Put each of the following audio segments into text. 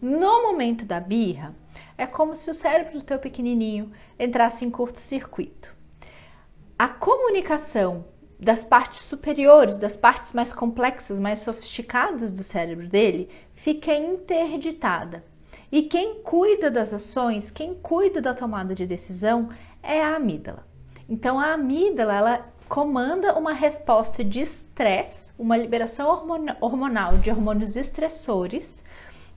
No momento da birra, é como se o cérebro do teu pequenininho entrasse em curto-circuito. A comunicação das partes superiores, das partes mais complexas, mais sofisticadas do cérebro dele, fica interditada. E quem cuida das ações, quem cuida da tomada de decisão é a amígdala. Então a amígdala, ela comanda uma resposta de estresse, uma liberação hormonal de hormônios estressores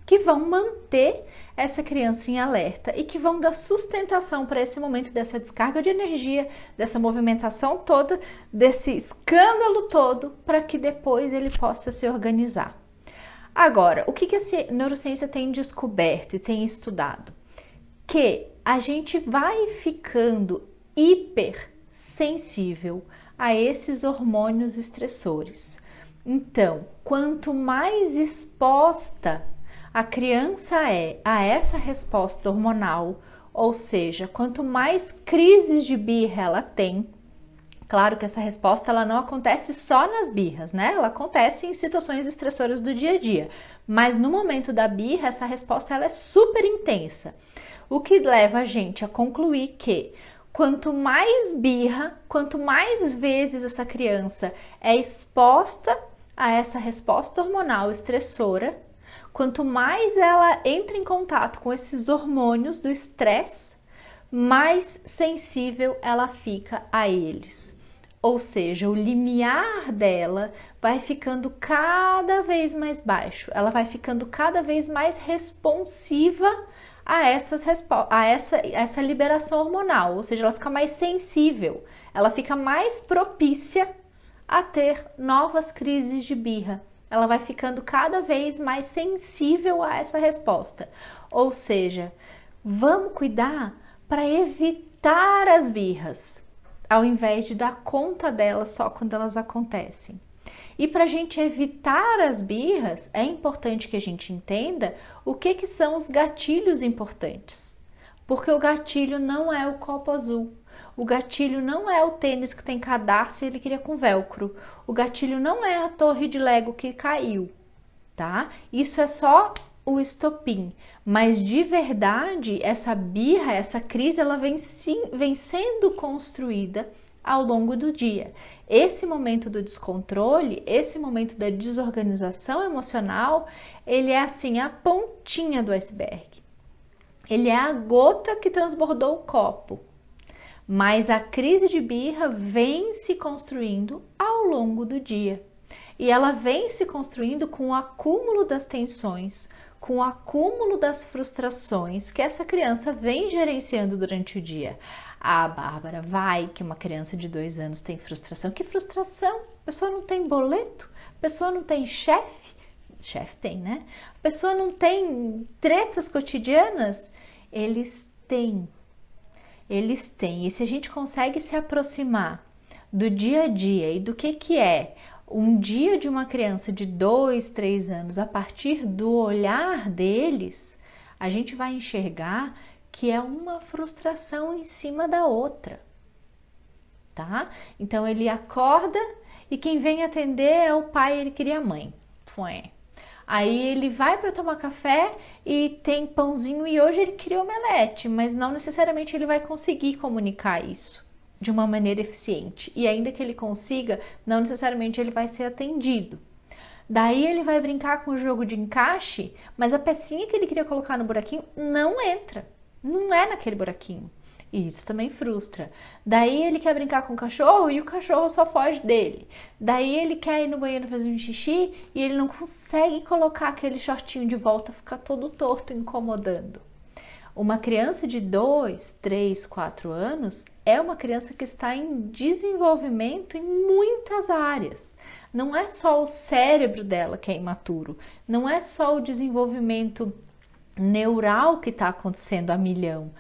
que vão manter essa criança em alerta e que vão dar sustentação para esse momento dessa descarga de energia, dessa movimentação toda, desse escândalo todo, para que depois ele possa se organizar. Agora, o que a neurociência tem descoberto e tem estudado? Que a gente vai ficando hipersensível a esses hormônios estressores. Então, quanto mais exposta a criança é a essa resposta hormonal, ou seja, quanto mais crises de birra ela tem, claro que essa resposta ela não acontece só nas birras, né? Ela acontece em situações estressoras do dia a dia, mas no momento da birra essa resposta ela é super intensa, o que leva a gente a concluir que quanto mais birra, quanto mais vezes essa criança é exposta a essa resposta hormonal estressora, quanto mais ela entra em contato com esses hormônios do estresse, mais sensível ela fica a eles. Ou seja, o limiar dela vai ficando cada vez mais baixo, ela vai ficando cada vez mais responsiva a essa liberação hormonal, ou seja, ela fica mais sensível, ela fica mais propícia a ter novas crises de birra. Ela vai ficando cada vez mais sensível a essa resposta. Ou seja, vamos cuidar para evitar as birras, ao invés de dar conta delas só quando elas acontecem. E para a gente evitar as birras, é importante que a gente entenda o que são os gatilhos importantes. Porque o gatilho não é o copo azul. O gatilho não é o tênis que tem cadarço e ele queria com velcro. O gatilho não é a torre de Lego que caiu, tá? Isso é só o estopim. Mas de verdade, essa birra, essa crise, ela vem sendo construída ao longo do dia. Esse momento do descontrole, esse momento da desorganização emocional, ele é assim a pontinha do iceberg. Ele é a gota que transbordou o copo. Mas a crise de birra vem se construindo ao longo do dia. E ela vem se construindo com o acúmulo das tensões, com o acúmulo das frustrações que essa criança vem gerenciando durante o dia. Ah, Bárbara, vai que uma criança de 2 anos tem frustração. Que frustração? A pessoa não tem boleto? A pessoa não tem chefe? Chefe tem, né? A pessoa não tem tretas cotidianas? Eles têm. Eles têm. E se a gente consegue se aproximar do dia a dia e do que é um dia de uma criança de 2, 3 anos a partir do olhar deles, a gente vai enxergar que é uma frustração em cima da outra, tá? Então ele acorda e quem vem atender é o pai, ele queria a mãe. Aí ele vai para tomar café e tem pãozinho e hoje ele queria omelete, mas não necessariamente ele vai conseguir comunicar isso de uma maneira eficiente. E ainda que ele consiga, não necessariamente ele vai ser atendido. Daí ele vai brincar com o jogo de encaixe, mas a pecinha que ele queria colocar no buraquinho não entra. Não é naquele buraquinho. E isso também frustra. Daí ele quer brincar com o cachorro e o cachorro só foge dele. Daí ele quer ir no banheiro fazer um xixi e ele não consegue colocar aquele shortinho de volta, fica todo torto, incomodando. Uma criança de 2, 3, 4 anos é uma criança que está em desenvolvimento em muitas áreas. Não é só o cérebro dela que é imaturo, não é só o desenvolvimento neural que está acontecendo a milhão.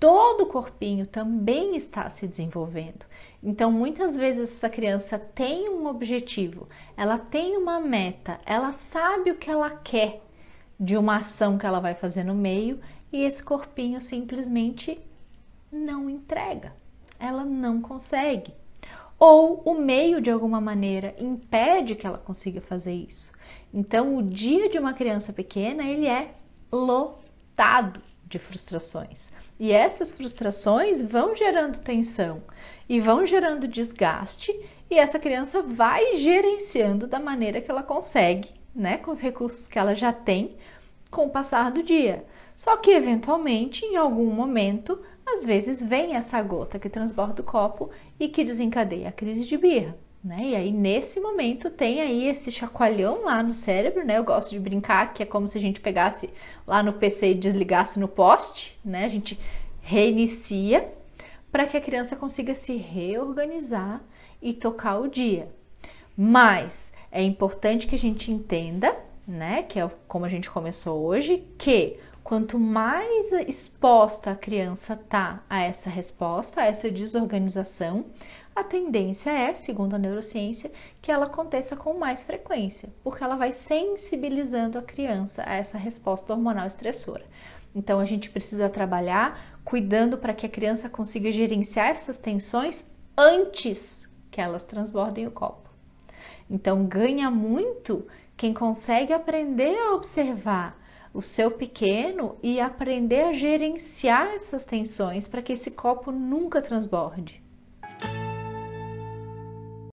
Todo o corpinho também está se desenvolvendo. Então, muitas vezes essa criança tem um objetivo, ela tem uma meta, ela sabe o que ela quer de uma ação que ela vai fazer no meio e esse corpinho simplesmente não entrega, ela não consegue. Ou o meio, de alguma maneira, impede que ela consiga fazer isso. Então, o dia de uma criança pequena, ele é lotado de frustrações. E essas frustrações vão gerando tensão e vão gerando desgaste, e essa criança vai gerenciando da maneira que ela consegue, né, com os recursos que ela já tem com o passar do dia. Só que eventualmente, em algum momento, às vezes vem essa gota que transborda o copo e que desencadeia a crise de birra, né? E aí nesse momento tem aí esse chacoalhão lá no cérebro, né? Eu gosto de brincar que é como se a gente pegasse lá no PC e desligasse no poste, né? A gente reinicia para que a criança consiga se reorganizar e tocar o dia. Mas é importante que a gente entenda, né, que é como a gente começou hoje, que quanto mais exposta a criança tá a essa resposta, a essa desorganização, a tendência é, segundo a neurociência, que ela aconteça com mais frequência, porque ela vai sensibilizando a criança a essa resposta hormonal estressora. Então a gente precisa trabalhar cuidando para que a criança consiga gerenciar essas tensões antes que elas transbordem o copo. Então ganha muito quem consegue aprender a observar o seu pequeno e aprender a gerenciar essas tensões para que esse copo nunca transborde.